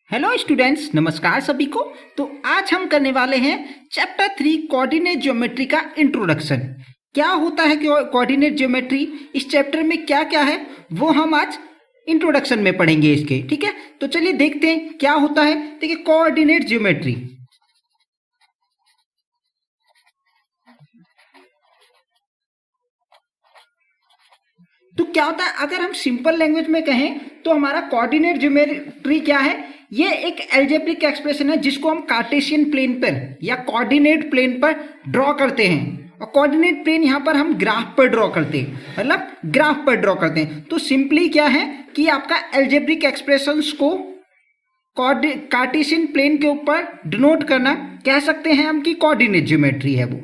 Hello students, नमस्कार सभी को। तो आज हम करने वाले हैं चैप्टर 3 कोऑर्डिनेट ज्योमेट्री का इंट्रोडक्शन। क्या होता है कोऑर्डिनेट ज्योमेट्री, इस चैप्टर में क्या क्या है वो हम आज इंट्रोडक्शन में पढ़ेंगे इसके। ठीक है, तो चलिए देखते हैं क्या होता है। देखिए कोऑर्डिनेट ज्योमेट्री, तो क्या होता है अगर हम सिंपल लैंग्वेज में कहें तो हमारा कोऑर्डिनेट ज्योमेट्री क्या है, ये एक अलजेब्रिक एक्सप्रेशन है जिसको हम कार्टेशियन प्लेन पर या कोऑर्डिनेट प्लेन पर ड्रॉ करते हैं। और कोऑर्डिनेट प्लेन यहाँ पर हम ग्राफ पर ड्रॉ करते हैं, मतलब ग्राफ पर ड्रॉ करते हैं। तो सिंपली क्या है कि आपका अलजेब्रिक एक्सप्रेशंस को कार्टेशियन प्लेन के ऊपर डिनोट करना कह सकते हैं हम कि कोऑर्डिनेट ज्योमेट्री है वो।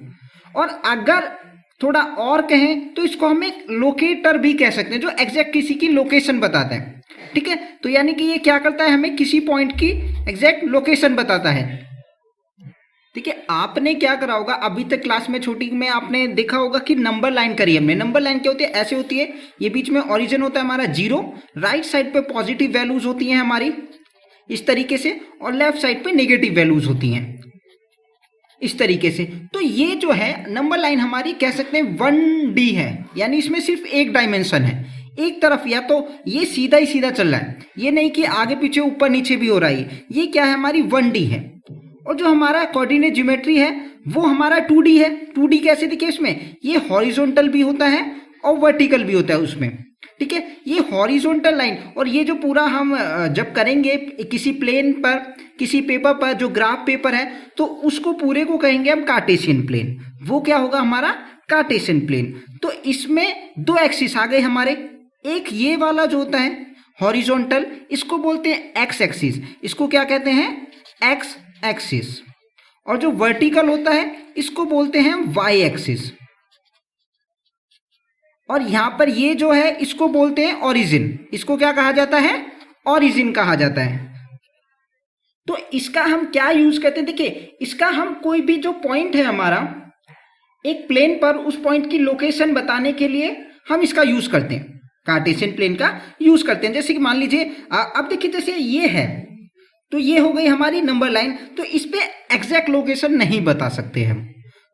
और अगर थोड़ा और कहें तो इसको हम एक लोकेटर भी कह सकते हैं जो एग्जैक्ट किसी की लोकेशन बताता है। ठीक है, तो यानी कि ये क्या करता है, हमें किसी पॉइंट की एग्जैक्ट लोकेशन बताता है। ठीक है, आपने क्या करा होगा अभी तक क्लास में छोटी में आपने देखा होगा कि नंबर लाइन करी हमने। नंबर लाइन क्या होती है, ऐसे होती है, ये बीच में ओरिजिन होता है हमारा 0, राइट साइड पे पॉजिटिव वैल्यूज होती हैं हमारी इस तरीके से, और लेफ्ट साइड पे नेगेटिव वैल्यूज होती हैं इस तरीके से। तो ये जो है नंबर लाइन हमारी कह सकते हैं 1D है, यानी इसमें सिर्फ एक डायमेंशन है, एक तरफ या तो ये सीधा ही सीधा चल रहा है, ये नहीं कि आगे पीछे ऊपर नीचे भी हो रहा है। ये क्या है, हमारी 1D है। और जो हमारा कोऑर्डिनेट ज्योमेट्री है वो हमारा 2D है। 2D कैसे देखिए, इसमें ये हॉरिजॉन्टल भी होता है और वर्टिकल भी होता है उसमें। ठीक है, ये हॉरिजॉन्टल लाइन और ये जो पूरा हम जब करेंगे किसी प्लेन पर, किसी पेपर पर, जो ग्राफ पेपर है, तो उसको पूरे को कहेंगे हम कार्टेशियन प्लेन। वो क्या होगा, हमारा कार्टेशियन प्लेन। तो इसमें दो एक्सिस आ गए हमारे, एक ये वाला जो होता है हॉरिजॉन्टल, इसको बोलते हैं एक्स एक्सिस, इसको क्या कहते हैं, एक्स एक्सिस। और जो वर्टिकल होता है इसको बोलते हैं वाई एक्सिस। और यहां पर ये जो है इसको बोलते हैं ओरिजिन, इसको क्या कहा जाता है, ओरिजिन कहा जाता है। तो इसका हम क्या यूज करते हैं, देखिए इसका हम कोई भी जो पॉइंट है हमारा एक प्लेन पर, उस पॉइंट की लोकेशन बताने के लिए हम इसका यूज करते हैं, कार्टेशियन प्लेन का यूज करते हैं। जैसे कि मान लीजिए अब देखिए जैसे ये है, तो ये हो गई हमारी नंबर लाइन, तो इस पे एग्जैक्ट लोकेशन नहीं बता सकते हम।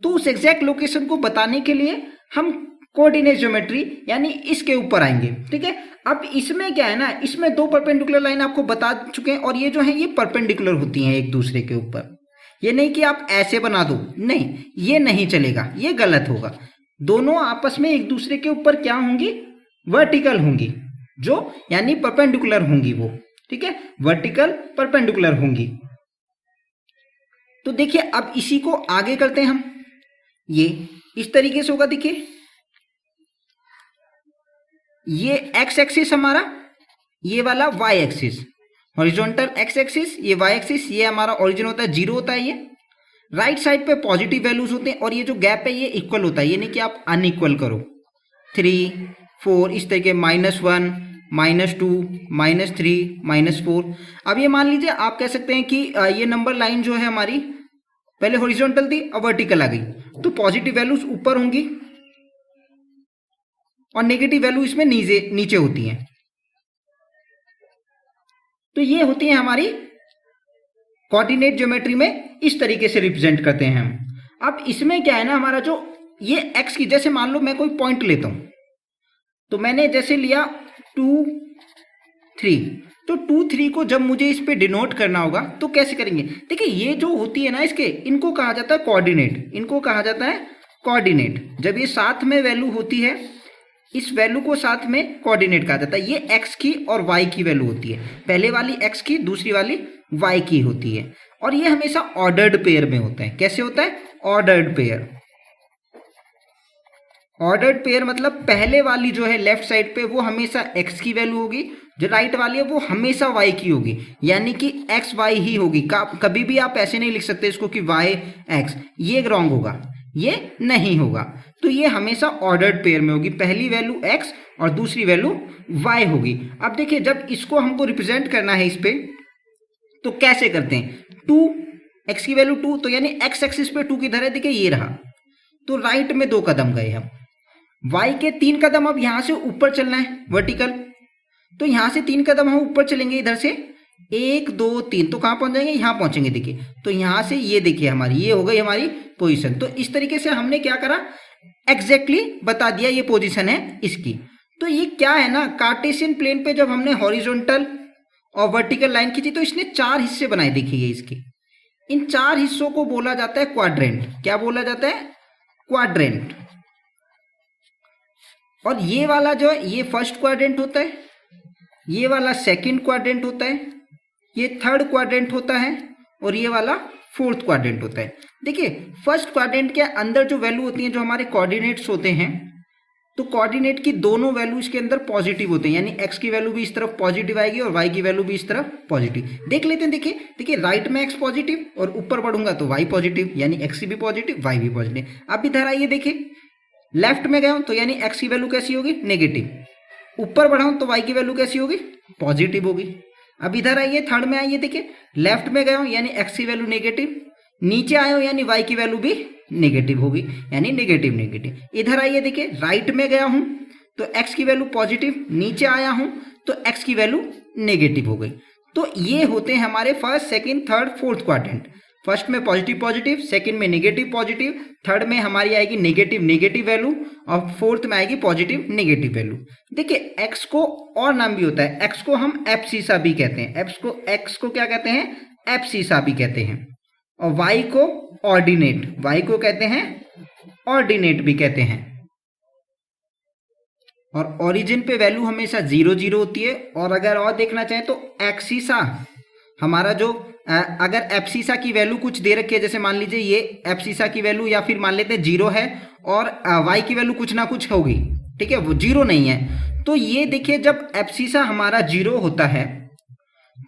तो उस एग्जैक्ट लोकेशन को बताने के लिए हम कोऑर्डिनेट ज्योमेट्री यानी इसके ऊपर आएंगे। ठीक है, अब इसमें क्या है ना, इसमें दो परपेंडिकुलर लाइन आपको बता चुके हैं, और ये जो है ये परपेंडिकुलर होती हैं एक दूसरे के ऊपर। ये नहीं कि आप ऐसे बना दो, नहीं, ये नहीं चलेगा, ये गलत होगा। दोनों आपस में एक दूसरे के ऊपर क्या होंगी, वर्टिकल होंगी, जो यानी परपेंडिकुलर होंगी वो। ठीक है, वर्टिकल परपेंडिकुलर होंगी। तो देखिए अब इसी को आगे करते हैं हम, ये इस तरीके से होगा। देखिए ये एक्स एक्सिस हमारा, ये वाला Y axis, horizontal X axis, ये वाई एक्सिस, ये हमारा ओरिजिन होता है 0 होता है। ये राइट साइड पे पॉजिटिव वैल्यूज होते हैं, और ये जो गैप है ये इक्वल होता है, ये नहीं कि आप अनइक्वल करो। 3 4 इस तरीके, -1 -2 -3 -4। अब ये मान लीजिए आप कह सकते हैं कि ये नंबर लाइन जो है हमारी पहले हॉरिजॉन्टल थी, अब वर्टिकल आ गई, तो पॉजिटिव वैल्यूज ऊपर होंगी और नेगेटिव वैल्यू इसमें नीचे होती हैं। तो ये होती है हमारी कोऑर्डिनेट ज्योमेट्री में, इस तरीके से रिप्रेजेंट करते हैं हम। अब इसमें क्या है ना, हमारा जो ये एक्स की, जैसे मान लो मैं कोई पॉइंट लेता हूं, तो मैंने जैसे लिया 2 3, तो 2 3 को जब मुझे इस पे डिनोट करना होगा तो कैसे करेंगे। देखिए ये जो होती है ना इसके, इनको कहा जाता है कोऑर्डिनेट, इनको कहा जाता है कोऑर्डिनेट। जब ये साथ में वैल्यू होती है, इस वैल्यू को साथ में कोऑर्डिनेट कहा जाता है। ये एक्स की और वाई की वैल्यू होती है, पहले वाली एक्स की, दूसरी वाली वाई की होती है। और ये हमेशा ऑर्डर्ड पेयर में होता है। कैसे होता है, ऑर्डर्ड पेयर। ऑर्डर्ड पेयर मतलब पहले वाली जो है लेफ्ट साइड पे वो हमेशा एक्स की वैल्यू होगी, जो राइट वाली है वो हमेशा वाई की होगी, यानी कि एक्स वाई ही होगी। कभी भी आप ऐसे नहीं लिख सकते इसको कि वाई एक्स, ये रॉन्ग होगा, ये नहीं होगा। तो ये हमेशा ऑर्डर्ड पेयर में होगी, पहली वैल्यू एक्स और दूसरी वैल्यू वाई होगी। अब देखिए जब इसको हमको रिप्रेजेंट करना है इस पे, तो कैसे करते हैं, 2 एक्स की वैल्यू 2, तो यानी एक्स एक्सिस पे 2 किधर है, देखिए ये रहा, तो राइट में 2 कदम गए हम। वाई के 3 कदम अब यहां से ऊपर चलना है वर्टिकल, तो यहां से 3 कदम हम ऊपर चलेंगे इधर से, 1 2 3, तो कहाँ पहुंच जाएंगे, यहाँ पहुंचेंगे। देखिए तो यहाँ से ये देखिए हमारी ये हो गई हमारी पोजीशन। तो इस तरीके से हमने क्या करा, एग्जैक्टली बता दिया ये पोजीशन है इसकी। तो ये क्या है ना, कार्टेशियन प्लेन पे जब हमने हॉरिजॉन्टल और वर्टिकल लाइन खींची तो इसने 4 हिस्से बनाए। देखिए इसके इन 4 हिस्सों को बोला जाता है क्वाड्रेंट। क्या बोला जाता है, क्वाड्रेंट। और ये वाला जो है ये फर्स्ट क्वाड्रेंट होता है, ये वाला सेकंड क्वाड्रेंट होता है, ये थर्ड क्वाड्रेंट होता है और ये वाला फोर्थ क्वाड्रेंट होता है। देखिए फर्स्ट क्वाड्रेंट के अंदर जो वैल्यू होती है, जो हमारे कोऑर्डिनेट्स होते हैं, तो कोऑर्डिनेट की दोनों वैल्यू इसके अंदर पॉजिटिव होते हैं, यानी एक्स की वैल्यू भी इस तरफ पॉजिटिव आएगी और वाई की वैल्यू भी इस तरफ पॉजिटिव। देख लेते हैं। देखिए राइट में एक्स पॉजिटिव और ऊपर बढ़ूंगा तो वाई पॉजिटिव, यानी एक्स भी पॉजिटिव वाई भी पॉजिटिव। अब इधर आइए, देखिए लेफ्ट में गया तो यानी एक्स की वैल्यू कैसी होगी, नेगेटिव। ऊपर बढ़ाऊं तो वाई की वैल्यू कैसी होगी, पॉजिटिव होगी। अब इधर आइए, थर्ड में आइए, देखिए लेफ्ट में गया हूं यानी एक्स की वैल्यू नेगेटिव, नीचे आया हूं यानी वाई की वैल्यू भी नेगेटिव होगी, यानी नेगेटिव नेगेटिव। इधर आइए, देखिए राइट में गया हूं तो एक्स की वैल्यू पॉजिटिव, नीचे आया हूं तो एक्स की वैल्यू नेगेटिव हो गई। तो ये होते हैं हमारे first second third fourth quadrant. First में पॉजिटिव पॉजिटिव, सेकंड में नेगेटिव पॉजिटिव, थर्ड में हमारी आएगी नेगेटिव नेगेटिव वैल्यू और फोर्थ में आएगी पॉजिटिव नेगेटिव वैल्यू। देखिए एक्स को और नाम भी होता है, एक्स को हम एब्सिसा भी कहते हैं, एक्स को क्या कहते हैं, एब्सिसा भी कहते हैं। और वाई को ऑर्डिनेट, वाई को कहते हैं ऑर्डिनेट भी कहते हैं। और ओरिजिन पे वैल्यू हमेशा 0 0 होती है। और अगर और देखना चाहें तो एक्सिसा हमारा जो अगर एब्सिसा की वैल्यू कुछ दे रखी है, जैसे मान लीजिए ये एब्सिसा की वैल्यू या फिर मान लेते हैं 0 है और वाई की वैल्यू कुछ ना कुछ होगी, ठीक है, वो 0 नहीं है, तो ये देखिए जब एब्सिसा हमारा 0 होता है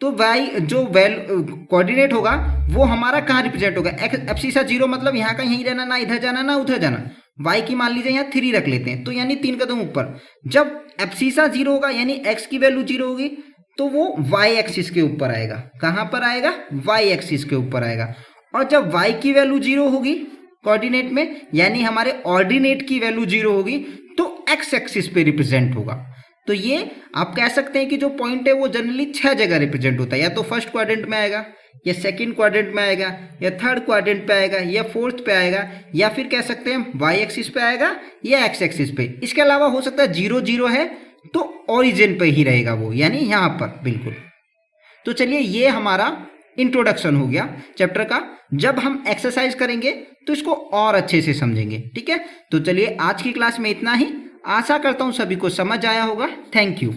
तो वाई जो कोऑर्डिनेट होगा वो हमारा कहाँ रिप्रेजेंट होगा, एब्सिसा 0 मतलब यहाँ का यहीं रहना, ना इधर जाना ना उधर जाना। वाई की मान लीजिए यहाँ 3 रख लेते हैं तो यानी 3 कदम ऊपर। जब एब्सिसा 0 होगा यानी एक्स की वैल्यू 0 होगी तो वो वाई एक्सिस के ऊपर आएगा। कहाँ पर आएगा, वाई एक्सिस के ऊपर आएगा। और जब वाई की वैल्यू 0 होगी कोऑर्डिनेट में, यानी हमारे ऑर्डिनेट की वैल्यू 0 होगी, तो एक्स एक्सिस पे रिप्रेजेंट होगा। तो ये आप कह सकते हैं कि जो पॉइंट है वो जनरली 6 जगह रिप्रेजेंट होता है, या तो फर्स्ट क्वाड्रेंट में आएगा, या सेकंड क्वाड्रेंट में आएगा, या थर्ड क्वाड्रेंट पे आएगा, या फोर्थ पे आएगा, या फिर कह सकते हैं वाई एक्सिस पे आएगा या एक्स एक्सिस पे। इसके अलावा हो सकता है 0 0 है तो ओरिजिन पे ही रहेगा वो, यानी यहाँ पर बिल्कुल। तो चलिए ये हमारा इंट्रोडक्शन हो गया चैप्टर का। जब हम एक्सरसाइज करेंगे तो इसको और अच्छे से समझेंगे, ठीक है। तो चलिए आज की क्लास में इतना ही। आशा करता हूं सभी को समझ आया होगा। Thank you.